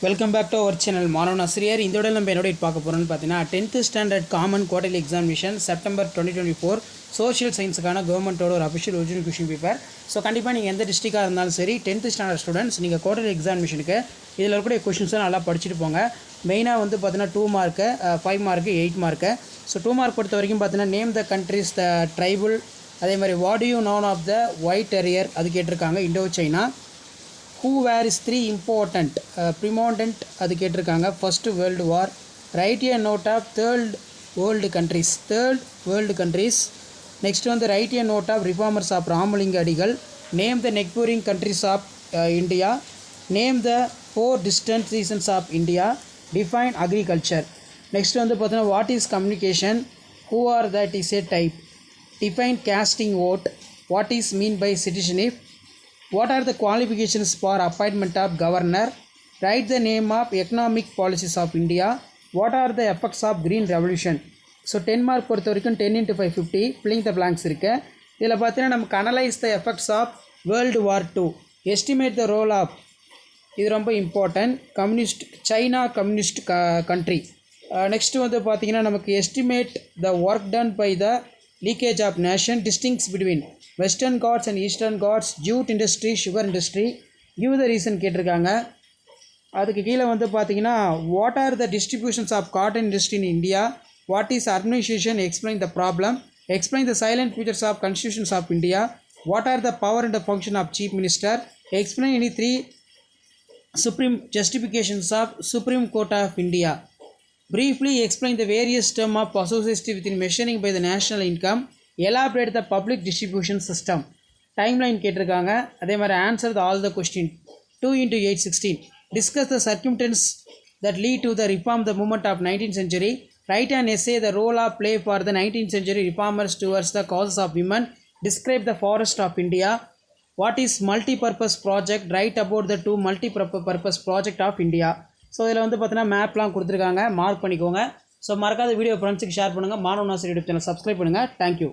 Welcome back to our channel மாணவன் ஆசிரியர். இந்த விட நம்ம என்னோட பார்க்க போகிறோம்னு பார்த்தீங்கன்னா 10th standard common quarterly examination September 2024 social சயின்ஸுக்கான கவர்மெண்ட்டோட ஒரு official original question paper. So கண்டிப்பாக நீங்கள் எந்த டிஸ்ட்ரிக்டாக இருந்தாலும் சரி 10th ஸ்டாண்டர்ட் ஸ்டூடெண்ட்ஸ் நீங்கள் குவார்டர்லி எக்ஸாமினேஷனுக்கு இதில் இருக்கக்கூடிய கொஷின்ஸை நல்லா படிச்சுட்டு போங்க. மெயினாக வந்து பார்த்தீங்கன்னா 2 mark 5 mark 8 mark. So 2 mark பொறுத்த வரைக்கும் பார்த்தீங்கன்னா name the countries the triple, அதே மாதிரி what you known of the white terror அது கேட்டிருக்காங்க. Indochina. Who were is 3 important premonant அது கேட்டிருக்காங்க. First world war. Write a note of third world countries. Next வந்து write a note of reformers of Ramalinga Adigal. Name the neighbouring countries of India. Name the 4 distant regions of India. Define agriculture. Next வந்து பார்த்தீங்கன்னா what is communication. Who are that is a type. Define casting vote. What is mean by citizenship. What are the qualifications for appointment of governor? Write the name of economic policies of India. What are the effects of green revolution? So 10 mark பொறுத்த வரைக்கும் 10 into 5 50 filling the blanks இருக்குது. இதில் பார்த்தீங்கன்னா நமக்கு analyse the effects of world war 2. Estimate the role of, இது ரொம்ப important, China communist country. Next வந்து பார்த்தீங்கன்னா நமக்கு estimate the work done by the leakage of nation. Distinguish between western Ghats and eastern Ghats. Jute industry, sugar industry. Give the reason கேட்டிருக்காங்க. அதுக்கு கீழே வந்து பார்த்தீங்கன்னா what are the distributions of cotton industry in India. What is administration. Explain the problem. Explain the silent features of constitutions of India. What are the power and the function of chief minister. Explain any 3 supreme justifications of Supreme Court of India. Briefly explain the various terms of associated within measuring by the national income. Elaborate the public distribution system. Timeline கேட்டிருக்காங்க. அதே மாதிரி answer the all the question. 2 into 8 16. Discuss the circumstances that lead to the reform the movement of 19th century. Write an essay the role of play for the 19th century reformers towards the causes of women. Describe the forest of India. What is multi-purpose project. Write about the 2 multi-purpose project of India. So இதில் வந்து பார்த்தீங்கன்னா மேப்லாம் கொடுத்துருக்காங்க, mark பண்ணிக்கோங்க. So மறக்காத video ஃப்ரெண்ட்ஸுக்கு share பண்ணுங்கள். மாணவன் ஆசிரியர் யூடியூப் சேனல் சப்ஸ்கிரைப் பண்ணுங்கள். தேங்க்யூ.